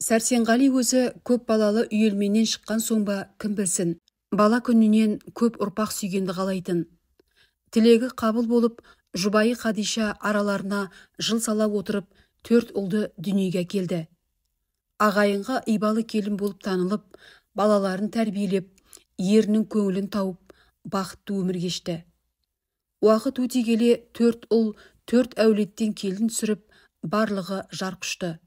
Сәрсенғали өзі көп балалы үйелменен шыққан соң ба, кім білсін, бала күнінен көп ұрпақ сүйгенді қалайтын. Тілегі қабыл болып, жұбайы Хадиша араларына жыл сала отырып, 4 ұлды дүниеге келді. Ағайынға ибалы келін болып танылып, балаларын тәрбиелеп, ерінің көңілін тауып, бақытты өмір кешті. Уақыт өте келе 4 ұл, 4 әулеттен келін түсіріп, барлығы жар құшты.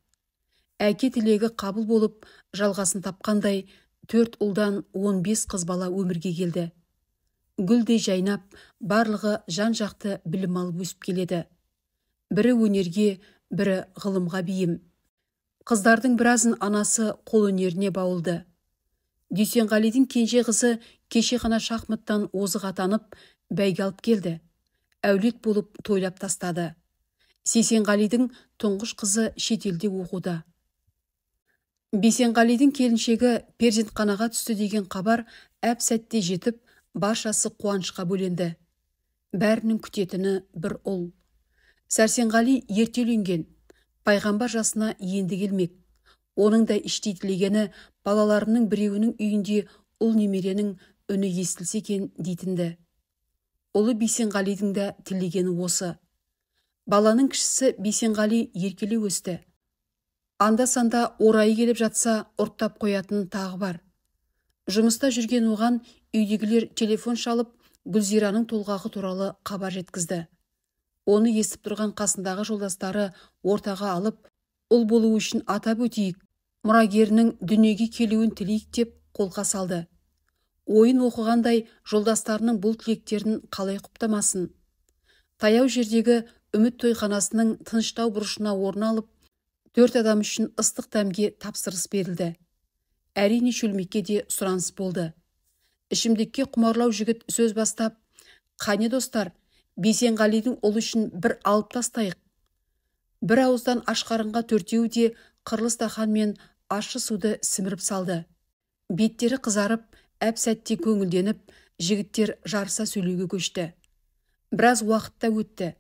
Әке тілегі қабыл болып, жалғасын тапқандай, 4 ұлдан 15 қыз бала өмірге келді. Гүлдей жайнап, барлығы жан-жақты білім алып өсіп келеді. Бірі өнерге, бірі ғылымға бейім. Қыздардың біразын анасы қол өнеріне баулды. Дүйсенғалидың кенже қызы кеше ғана шахматтан озық атанып, бәйге алып келді. Әулет болып тойлап тастады. Сейсенғалидың тұңғыш қызы шетелде оқуда. Бейсенғалидың келіншегі перзентханаға түсті деген хабар әп сәтте жетіп, баршасы қуанышқа бөленді. Бәрінің күтетіні бір ұл. Сәрсенғали ерте үйленген, пайғамбар жасына енді келмек. Оның да іштей тілегені балаларының біреуінің үйінде ұл немеренің үні естілсе екен дейтінді. Ұлы Бейсенғалидың да тілегені осы. Баланың кішісі Бейсенғали еркеле өсті. Анда-санда орайы келіп жатса, ұрттап қоятын тағы бар. Жұмыста жүрген оған үйдегілер телефон шалып, Гүлзираның толғағы туралы хабар жеткізді. Оны естіп тұрған қасындағы жолдастары ортаға алып, ұл болу үшін атап өтейік, мұрагерінің дүниеге келуін тілейік деп қолқа салды. Ойын оқығандай жолдастарының бұл тілектерін қалай құптамасын. Таяу жердегі үміт тойханасының тыныштау бұрышына орын алып, 4 адам үшін ыстық дәмге тапсырыс берілді. Әрине шөлмекке де сұраныс болды. Ішімдікке құмарлау жігіт сөз бастап, «Қане достар, Бейсенғалидың ұлы үшін бір алып тастайық». Бір ауыздан ашқарынға 4-еу де қырлы стақан мен ащы суды сіміріп салды. Беттері қызарып, әп сәтте көңілденіп, жігіттер жарыса сөйлеуге көшті. Біраз уақытта өтті.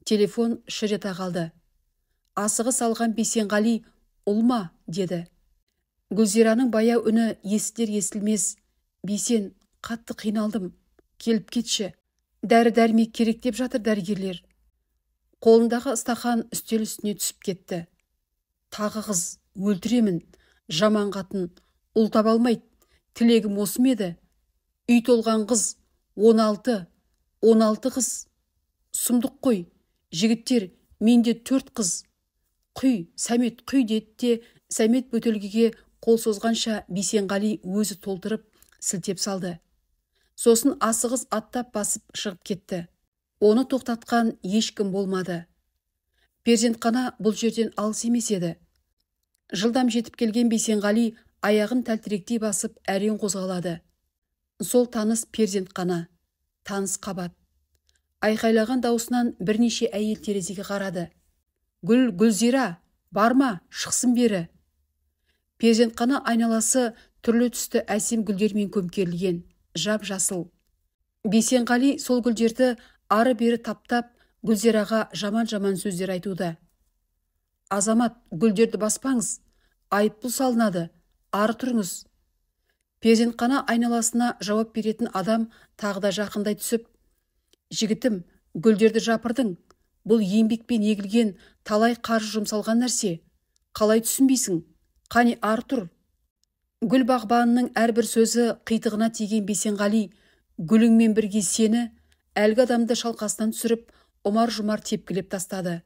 Телефон шыр ете қалды. Асығы салған Бейсенғали «Ұл ма?» деді. Гүлзираның баяу үні естілер-естілмес: «Бейсен, қатты қиналдым, келіп кетші. Дәрі-дәрмек керек деп жатыр дәрігерлер». Қолындағы стақан үстел үстіне түсіп кетті. «Тағы қыз, өлтіремін, жаман қатын, ұл таба алмайды, тілегім осы ме еді? Үй толған қыз, 16 қыз. Сұмдық қой, жігіттер, менде 4 қыз. Құй, Сәмет, құй» деді де, Сәмет бөтелгеге қол созғанша Бейсенғали өзі толтырып, сілтеп салды. Сосын асығыс аттап басып шығып кетті. Оны тоқтатқан ешкім болмады. Перзентхана бұл жерден алыс емес еді. Жылдам жетіп келген Бейсенғали аяғын тәлтіректей басып әрең қозғалады. Сол таныс перзентхана, таныс қабат. Айқайлаған даусынан бірнеше әйел терезеге қарады. Гүлзира, барма, шықсын бері». Перзентхана айналасы түрлі түсті әсем гүлдермен көмкерілген, жап-жасыл. Бейсенғали сол гүлдерді ары-бері таптап, Гүлзираға жаман-жаман сөздер айтуда. «Азамат, гүлдерді баспаңыз, айыппұл салынады, ары тұрыңыз». Перзентхана айналасына жауап беретін адам тағы да жақындай түсіп: «Жігітім, гүлдерді жапырдың. Бұл еңбекпен егілген, талай қаржы жұмсалған нәрсе. Қалай түсінбейсің? Қане ары тұр». Гүл бағбанының әрбір сөзі қитығына тиген Бейсенғали гүліңмен бірге сені, әлгі адамды шалқасынан түсіріп, ұмар-жұмар тепкілеп тастады.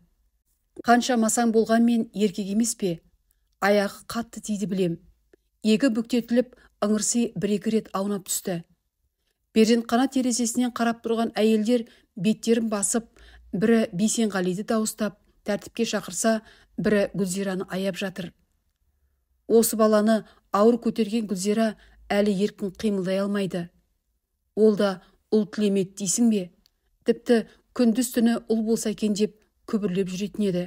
«Қанша масаң болғанмен еркек емес пе? Аяғы қатты тиді білем». Егі бүктетіліп, ыңырси 1-2 рет аунап түсті. Перзентхана терезесінен қарап тұрған әйелдер беттерін басып, бірі Бейсенғалиді дауыстап тәртіпке шақырса, бірі Гүлзираны аяп жатыр. Осы баланы ауыр көтерген Гүлзира әлі еркін қимылдай алмайды. Ол да ұл тілемек дейсің бе? Тіпті күндіз түні ұл болса екен деп күбірлеп жүретін еді.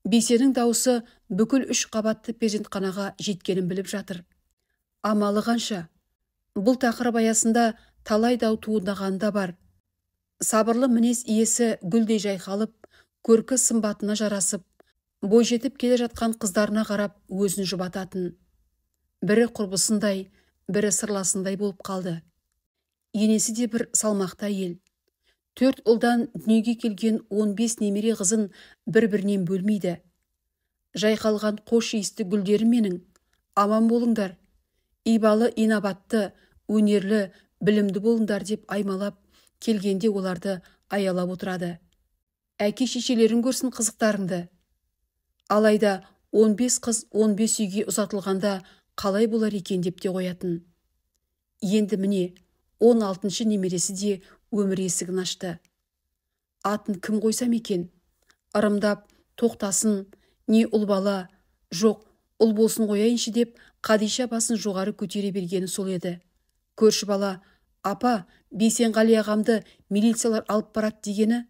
Бейсеннің дауысы бүкіл 3 қабатты перзентханаға жеткенін біліп жатыр. Амалы қанша? Бұл тақырып аясында талай дау туындағанда бар. Сабырлы мінез иесі гүлдей жайқалып, көркі сымбатына жарасып, бойжетіп келе жатқан қыздарына қарап өзін жұбататын. Бірі құрбысындай, бірі сырласындай болып қалды. Енесі де бір салмақты әйел. 4 ұлдан дүниеге келген 15 немере қызын бір-бірінен бөлмейді. Жайқалған қош иісті гүлдерім менің, аман болыңдар. Ибалы, инабатты, өнерлі, білімді болыңдар деп аймалап, келгенде оларды аялап отырады. Әке шешелерін көрсін қызықтарыңды. Алайда 15 қыз 15 үйге ұзатылғанда қалай болар екен деп те қоятын. Енді міне 16-шы немересі де өмір есігін ашты. Атын кім қойсам екен? Ырымдап, тоқтасын, не ұл бала, жоқ, ұл болсын қояйыншы деп Қадиша басын жоғары көтере бергені сол еді. Көрші бала, апа, Бейсенғали ағамды милициялар алып барады дегені,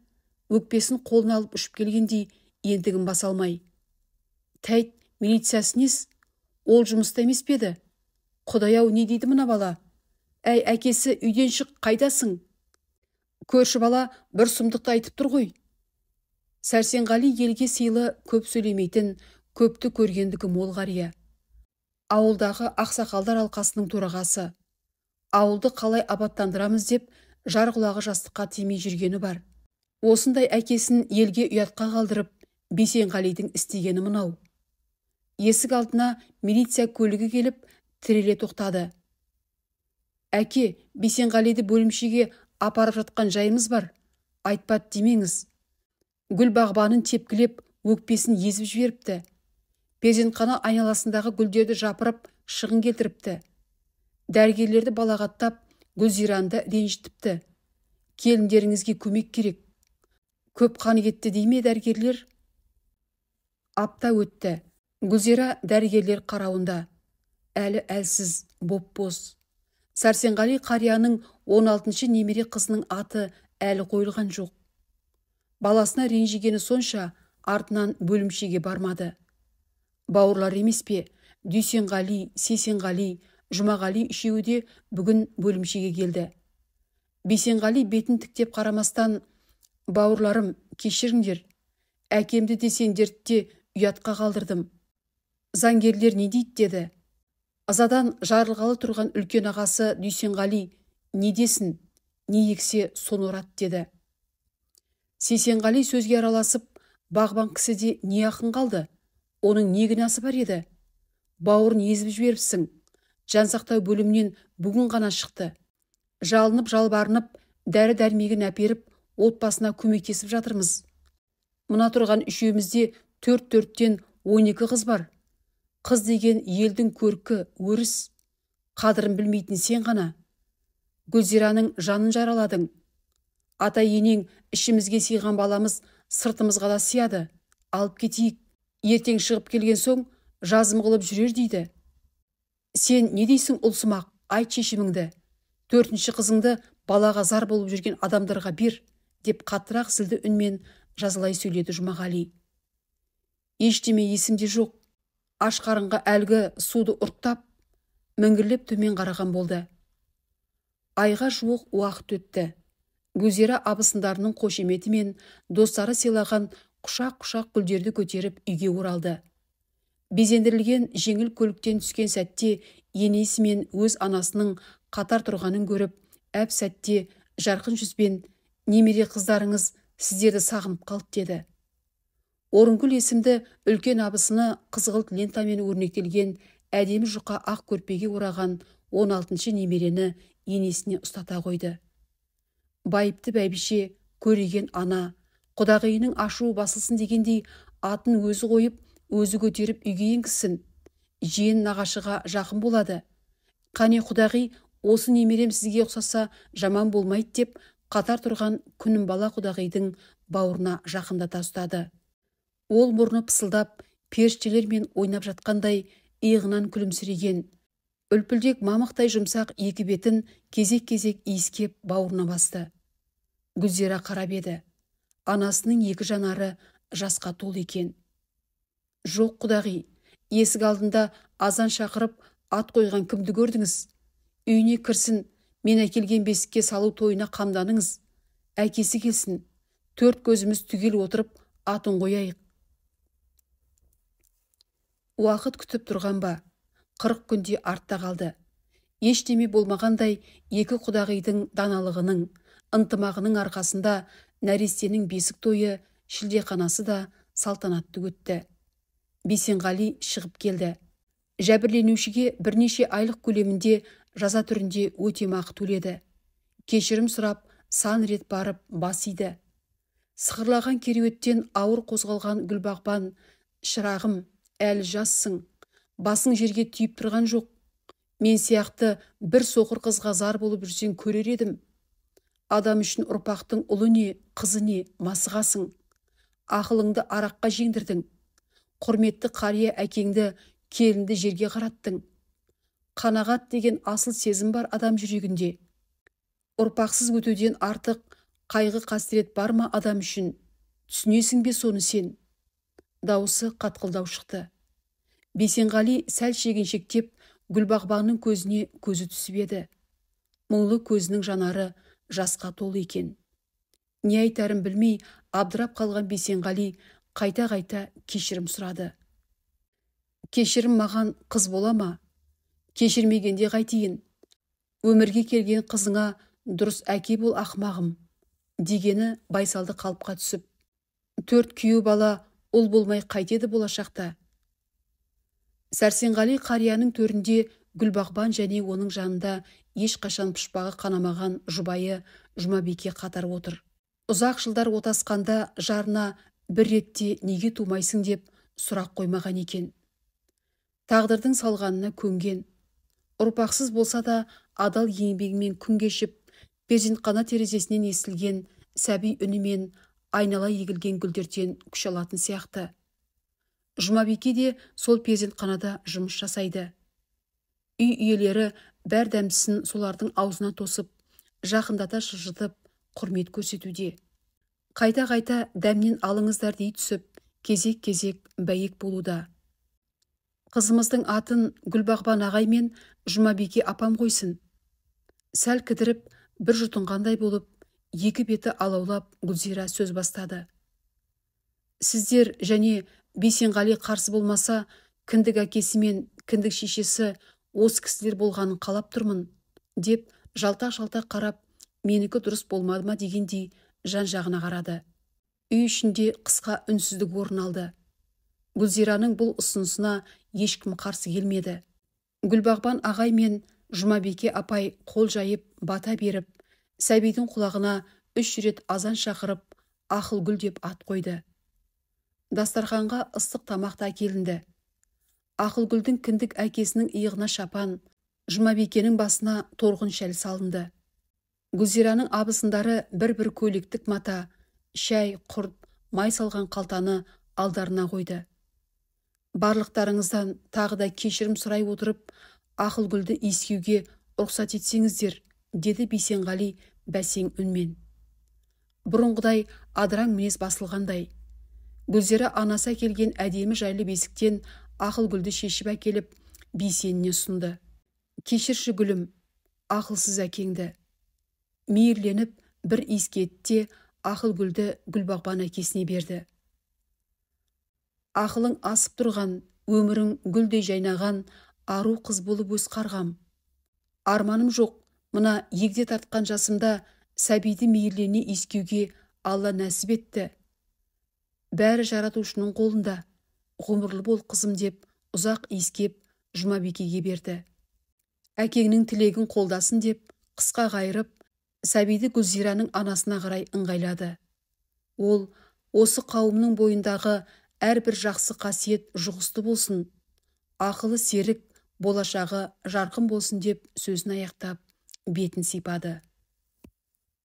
өкпесін қолына алып ұшып келгендей ендігін баса алмай. Тәйт, милициясы нес? Ол жұмыста емес пе еді? Құдай-ау, не дейді мына бала? Әй, әкесі, үйден шық, қайдасың? Көрші бала бір сұмдықты айтып тұр ғой. Сәрсенғали елге сыйлы, көп сөйлемейтін, көпті көргендігі мол қария. Ауылдағы ақсақалдар алқасының төрағасы. Ауылды қалай абаттандырамыз деп жар құлағы жастыққа тимей жүргені бар. Осындай әкесін елге ұятқа қалдырып, Бейсенғалидің істегені мынау. Есік алдына милиция көлігі келіп, тіреле тоқтады. Әке, Бейсенғалиді бөлімшеге апарып жатқан жайымыз бар. Айтпады демеңіз. Гүл бағбанын тепкілеп, өкпесін езіп жіберіпті. Перзентхана айналасындағы гүлдерді жапырып, шығын келтіріпті. Дәрігерлерді балағаттап, Гүлзиранды ренжітіпті. Келіндеріңізге көмек керек. Көп қаны кетті дейме дәрігерлер? Апта өтті. Гүлзира дәрігерлер қарауында. Әлі әлсіз, боп-боз. Сәрсенғали қарияның 16-шы немере қызының аты әлі қойылған жоқ. Баласына ренжігені сонша артынан бөлімшеге бармады. Бауырлар емес пе? Дүйсенғали, Сейсенғали, Жұмағали үшеуі де бүгін бөлімшеге келді. Бейсенғали бетін тіктеп қарамастан, бауырларым, кешіріңдер, әкемді десеңдерді ұятқа қалдырдым. Заңгерлер не дейді деді. Ызадан жарылғалы тұрған үлкен ағасы Дүйсенғали не десін, не ексе соны ұрады деді. Сейсенғали сөзге араласып, бағбан кісіде не ақын қалды? Оның не күнәсі бар еді? Бауырын езіп жіберіпсің. Жансақтау бөлімнен бүгін ғана шықты. Жалынып, жалбарынып, дәрі-дәрмегін әперіп, отбасына көмектесіп жатырмыз. Мына тұрған үшеумізде 4-4-тен 12 қыз бар. Қыз деген елдің көркі, өріс. Қадырын білмейтін сен ғана. Гүлзираның жанын жараладың. Ата-енең ішімізге сыйған баламыз сыртымызға да сияды. Алып кетейік. Ертең шығып келген соң жазым қылып жүрер дейді. Сен не дейсің ұлсымақ? Айт шешіміңді. 4-ші қызыңды балаға зар болып жүрген адамдарға бер, деп қаттырақ зілді үнмен жазылай сөйледі Жұмағали. Ештеме есімде жоқ. Аш қарынға әлгі суды ұрттап, міңгірлеп төмен қараған болды. Айға жуық уақыт өтті. Гүлзира абысындарының қошеметі мен достары сыйлаған құшақ-құшақ гүлдерді көтеріп үйге оралды. Безендірілген жеңіл көліктен түскен сәтте енесі мен өз анасының қатар тұрғанын көріп, әп сәтте жарқын жүзбен немере қыздарыңыз сіздерді сағынып қалды деді. Орынгүл есімді үлкен абысыны қызғылт лентамен өрнектелген әдемі жұқа ақ көрпеге ораған 16-шы немерені енесіне ұстата қойды. Байыпты бәйбіше, көреген ана, құдағиының ашуы басылсын дегендей атын өзі қойып, өзі көтеріп үйге енгізсін. Жиен нағашыға жақын болады. Қане құдағи, осы немерем сізге ұқсаса жаман болмайды деп, қатар тұрған күнім бала құдағидің бауырына жақындата ұстады. Ол мұрны пысылдап, періштелермен ойнап жатқандай иығынан күлімсіреген. Үлпілдек мамықтай жұмсақ екі бетін кезек-кезек иіскеп бауырына басты. Гүлзира қарап еді. Анасының екі жанары жасқа толы екен. Жоқ құдағи, есік алдында азан шақырып ат қойған кімді көрдіңіз? Үйіне кірсін, мен әкелген бесікке салу тойына қамданыңыз. Әкесі келсін, 4 көзіміз түгел отырып атын қояйық. Уақыт күтіп тұрған ба? 40 күнде артта қалды. Ештеме болмағандай екі құдағидың даналығының, ынтымағының арқасында нәрестенің бесік тойы, шілдеқанасы да салтанатты өтті. Бейсенғали шығып келді. Жәбірленушіге бірнеше айлық көлемінде жаза түрінде өтемақы төледі. Кешірім сұрап, сан рет барып бас иді. Сықырлаған кереуеттен ауыр қозғалған Гүлбағбан: «Шырағым, әлі жассың, басың жерге түйіп тұрған жоқ. Мен сияқты бір соқыр қызға зар болып жүрсең көрер едім. Адам үшін ұрпақтың ұлы не, қызы не, масығасың. Ақылыңды араққа жеңдірдің. Құрметті қария әкеңді, келінді жерге қараттың. Қанағат деген асыл сезім бар адам жүрегінде. Ұрпақсыз өтуден артық қайғы қасірет бар ма адам үшін? Түсінесің бе соны сен?» Дауысы қатқылдау шықты. Бейсенғали сәл шегіншектеп Гүлбағбанның көзіне көзі түсіп еді. Мұңлы көзінің жанары жасқа толы екен. Не айтарын білмей абдырап қалған Бейсенғали қайта-қайта кешірім сұрады. «Кешірім маған қыз бола ма? Кешірмегенде қайтейін? Өмірге келген қызыңа дұрыс әке бол ақмағым», дегені байсалды қалыпқа түсіп. 4 күйеу бала ұл болмай қайтеді болашақта? Сәрсенғали қарияның төрінде Гүлбағбан және оның жанында ешқашан пұшпағы қанамаған жұбайы Жұмабике қатар отыр. Ұзақ жылдар отасқанда жарына бір ретте неге тумайсың деп сұрақ қоймаған екен. Тағдырдың салғанына көнген. Ұрпақсыз болса да адал еңбегімен күн кешіп, перзентхана терезесінен естілген сәби үнімен айнала егілген гүлдерден күш алатын сияқты. Жұмабике де сол перзентханада жұмыс жасайды. Үй иелері бәр дәмдісін солардың аузына тосып, жақындата шыжытып, құрмет көрсетуде. Қайта-қайта дәмнен алыңыздар дей түсіп, кезек-кезек бәйек болуда. Қызымыздың атын Гүлбағбан ағай мен Жұмабике апам қойсын. Сәл кідіріп, бір жұтынғандай болып, екі беті алаулап Гүлзира сөз бастады. «Сіздер және Бейсенғали қарсы болмаса, кіндік әкесі мен кіндік шешесі осы кісілер болғанын қалап тұрмын», деп жалтақ-жалтақ қарап, менікі дұрыс болмады ма дегендей жан-жағына қарады. Үй ішінде қысқа үнсіздік орын алды. Гүлзираның бұл ұсынысына ешкім қарсы келмеді. Гүлбағбан ағай мен Жұмабике апай қол жайып, бата беріп, сәбидің құлағына 3 рет азан шақырып, Ақылгүл деп ат қойды. Дастарханға ыстық тамақ та әкелінді. Ақылгүлдің кіндік әкесінің иығына шапан, Жұмабикенің басына торғын шәл салынды. Гүлзираның абысындары бір-бір көйлектік мата, шәй, құрт, май салған қалтаны алдарына қойды. «Барлықтарыңыздан тағы да кешірім сұрай отырып, Ақылгүлді иіскеуге рұқсат етсеңіздер», деді Бейсенғали бәсең үнмен. Бұрынғыдай адыраң мінез басылғандай. Гүлзира анасы әкелген әдемі жайлы бесіктен Ақылгүлді шешіп әкеліп, Бейсеніне ұсынды. «Кешірші гүлім, ақылсыз әкеңді». Мейірленіп бір иіскетте Ақылгүлді Гүлбағбан әкесіне берді. «Ақылың асып тұрған, өмірің гүлдей жайнаған, ару қыз болып өз қарғам. Арманым жоқ, мына егде тартқан жасымда сәбиді мейірлене иіскеуге Алла нәсіп етті. Бәрі жаратушының қолында, ғұмырлы бол қызым», деп ұзақ иіскеп Жұмабикеге берді. «Әкеңнің тілегін қолдасын», деп қысқа қайырып, сәбиді Гүлзираның анасына қарай ыңғайлады. Ол, осы қауымның бойындағы әрбір жақсы қасиет жұғысты болсын, ақылы серік, болашағы жарқын болсын деп сөзін аяқтап, бетін сипады.